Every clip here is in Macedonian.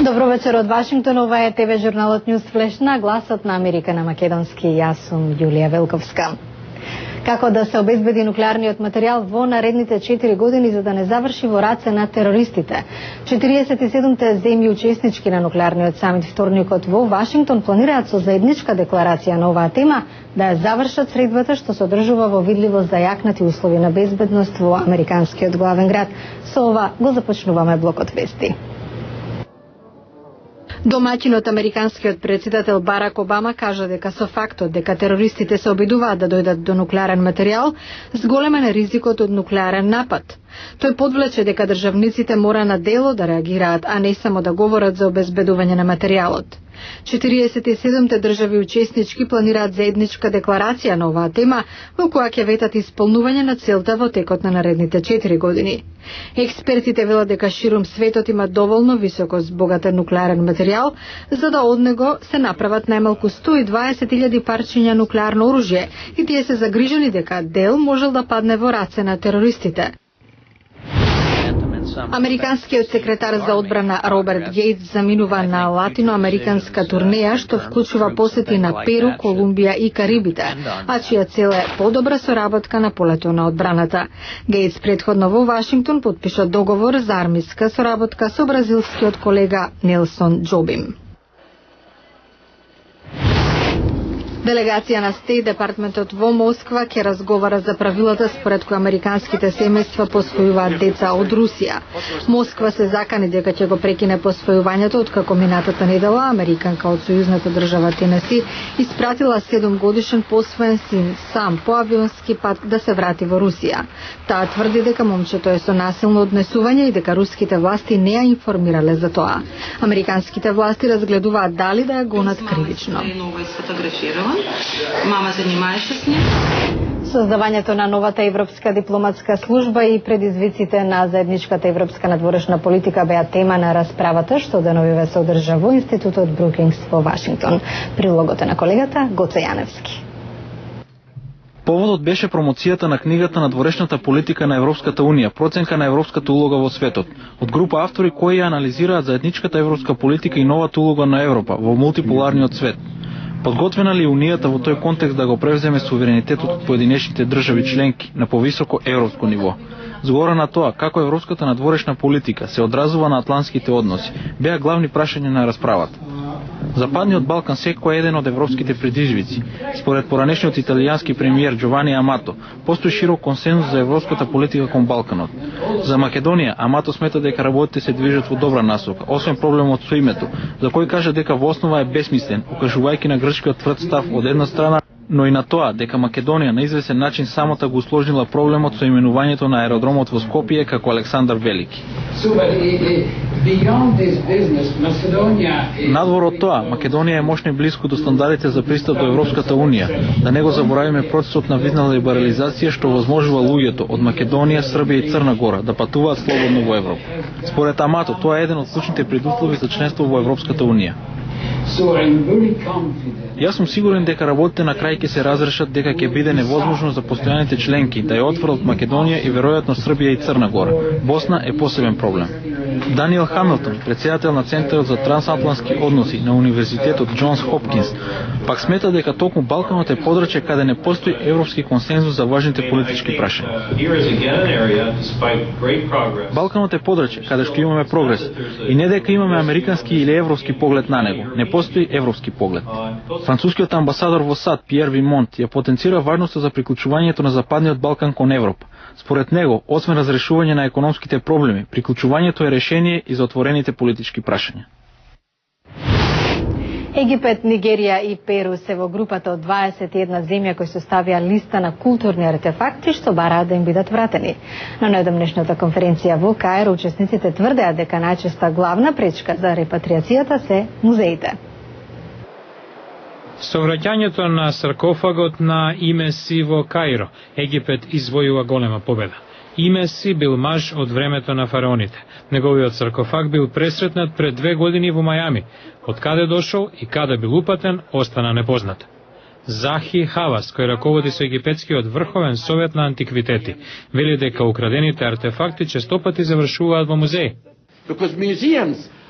Добро вечер од Вашингтон, ова е ТВ журналот News Flash на гласот на Америка на македонски. Јас сум Јулија Велковска. Како да се обезбеди нуклеарниот материјал во наредните 4 години за да не заврши во раце на терористите? 47-те земји учеснички на нуклеарниот самит вторникот во Вашингтон планираат со заедничка декларација на оваа тема да ја завршат средбата што се одржува во видливо зајакнати услови на безбедност во американскиот главен град. Со ова го започнуваме блокот вести. Домаќинот американскиот претседател Барак Обама кажа дека со фактот дека терористите се обидуваат да дојдат до нуклеарен материјал, зголемен е ризикот од нуклеарен напад. Тој подвлече дека државниците мора на дело да реагираат, а не само да говорат за обезбедување на материјалот. 47-те држави учеснички планираат заедничка декларација на оваа тема, во која ќе ветат исполнување на целта во текот на наредните 4 години. Експертите велат дека ширум светот има доволно високо збогатен нуклеарен материјал, за да од него се направат најмалку 120.000 парчиња нуклеарно оружје и тие се загрижени дека дел можел да падне во раце на терористите. Американскиот секретар за одбрана Роберт Гейтс заминува на латиноамериканска турнеја што вклучува посети на Перу, Колумбија и Карибите, а чија цел е подобра соработка на полето на одбраната. Гейтс претходно во Вашингтон потпиша договор за армиска соработка со бразилскиот колега Нелсон Джобим. Делегација на Стейт департментот во Москва ќе разговара за правилата според кои американските семејства посвојуваат деца од Русија. Москва се закани дека ќе го прекине посвојувањето откако минатата недела американка од сојузната држава Тенеси испратила 7-годишен посвоен син сам по авионски пат да се врати во Русија. Таа тврди дека момчето е со насилно однесување и дека руските власти не ја информирале за тоа. Американските власти разгледуваат дали да ја гонат кривично. Мама занимаеше с ним. Создавањето на новата европска дипломатска служба и предизвиците на заедничката европска надворешна политика беа тема на расправата што деновиве се одржа во Институтот Брукингс во Вашингтон. Прилогот е на колегата Гоце Јаневски. Поводот беше промоцијата на книгата Надворешната политика на Европската унија, проценка на европската улога во светот, од група автори кои ја анализираат заедничката европска политика и новата улога на Европа во мултиполарниот свет. Подготвена ли Унијата во тој контекст да го превземе суверенитетот од поединечните држави членки на повисоко европско ниво? Згора на тоа, како европската надворешна политика се одразува на атлантските односи, беа главни прашања на расправата. Западниот Балкан секој е еден од европските предизвици. Според поранешниот италијански премиер Джовани Амато, постои широк консензус за европската политика кон Балканот. За Македонија, Амато смета дека работите се движат во добра насока, освен проблемот со името, за кој кажа дека во основа е бесмислен, укажувајќи на грчкиот тврд став од една страна, но и на тоа дека Македонија на извесен начин самата го усложнила проблемот со именувањето на аеродромот во Скопје како Александар Велики. Надвор од тоа, Македонија е мощно и близко до стандардите за пристап до Европската унија. Да не го заборавиме процесот на визна либерализација што возможува луѓето од Македонија, Србија и Црна Гора да патуваат слободно во Европа. Според Амато, тоа е еден од клучните предуслови за членство во Европската унија. Јас сум сигурен дека работите на крај ќе се разрешат, дека ќе биде невозможно за постојаните членки да ја отворат Македонија и веројатно Србија и Црна Гора. Босна е посебен проблем. Даниел Хамилтон, председател на Центарот за трансатлантски односи на Универзитетот Џонс Хопкинс, пак смета дека токму Балканот е подрачје каде не постои европски консензус за важните политички прашања. Балканот е подрачје каде што имаме прогрес и не дека имаме американски или европски поглед на него, не постои европски поглед. Францускиот амбасадор во САД Пиер Вимонт ја потенцира важноста за приклучувањето на Западниот Балкан кон Европа. Според него, освен разрешување на економските проблеми, приклучувањето е решение и за отворените политички прашања. Египет, Нигерија и Перу се во групата од 21 земја кои составија листа на културни артефакти што бараат да им бидат вратени. На најдомнешната конференција во Каир учесниците тврдеа дека најчеста главна пречка за репатриацијата се музеите. Со враќањето на саркофагот на Имеси во Каиро, Египет извојува голема победа. Имеси бил маж од времето на фараоните. Неговиот саркофаг бил пресретнат пред 2 години во Мајами. Од каде дошол и каде бил упатен, остана непознат. Захи Хавас, кој раководи со египетскиот врховен совет на антиквитети, вели дека украдените артефакти честопати завршуваат во музеи.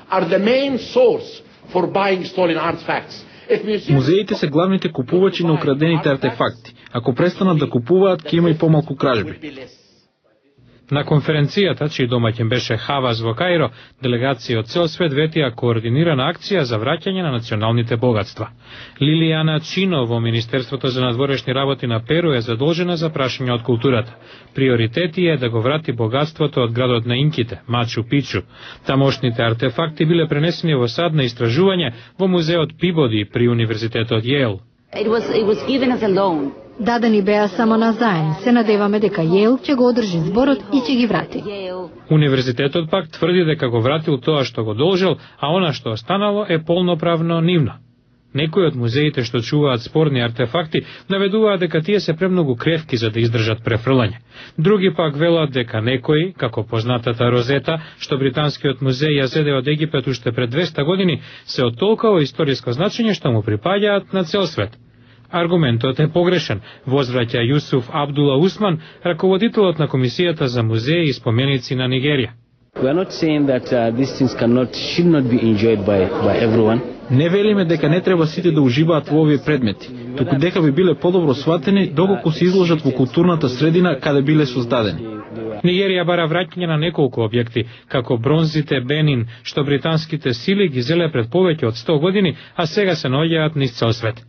are the main source for buying stolen artifacts. Музеите се главните купувачи на украдените артефакти. Ако престанат да купуваат, ќе има и помалку кражби. На конференцијата, чиј домаќин беше Хавас во Каиро, делегации од цел свет ветија координирана акција за враќање на националните богатства. Лилијана Чино во Министерството за надворешни работи на Перу е задолжена за прашање од културата. Приоритет е да го врати богатството од градот на инките, Мачу Пичу. Тамошните артефакти биле пренесени во сад на истражување во музеот Пибоди при Универзитетот Јейл. It was given as a loan. Дадени беа само на заем. Се надеваме дека Јейл ќе го одржи зборот и ќе ги врати. Универзитетот пак тврди дека го вратил тоа што го должел, а она што останало е полноправно нивно. Некои од музеите што чуваат спорни артефакти наведуваат дека тие се премногу кревки за да издржат префрлање. Други пак велат дека некои, како познатата розета, што британскиот музеј ја зеде од Египет уште пред 200 години, се од толкова историско значење што му припаѓаат на цел свет. Аргументот е погрешен, возвраќа Јусуф Абдула Усман, раководителот на Комисијата за музеи и споменици на Нигерија. We are not saying that these things should not be enjoyed by everyone. Не велиме дека не треба сите да уживаат во овие предмети, туку дека би биле подобро сватени доколку се изложат во културната средина каде биле создадени. Нигерија бара враќање на неколку објекти, како бронзите Бенин, што британските сили ги зеле пред повеќе од 100 години, а сега се наоѓаат низ цел свет.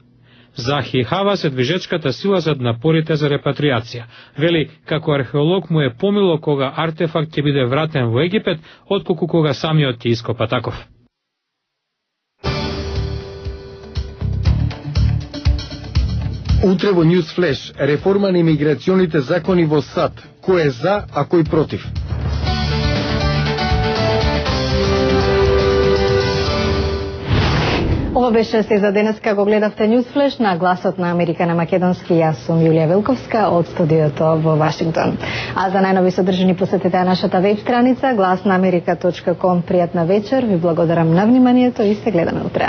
Захи Хавас е движечката сила зад напорите за репатриација. Вели, како археолог му е помило кога артефакт ќе биде вратен во Египет, отколку кога самиот ќе ископа таков. Утре во News Flash, реформа на имиграционите закони во САД. Кој е за, а кој против? Ова беше се за денеска. Го гледавте News Flash на Гласот на Америка на македонски. Јас сум Јулија Велковска од студиото во Вашингтон. А за најнови содржини посетете нашата веб страница glasnaamerika.com. Пријатна вечер, ви благодарам на вниманието и се гледаме утре.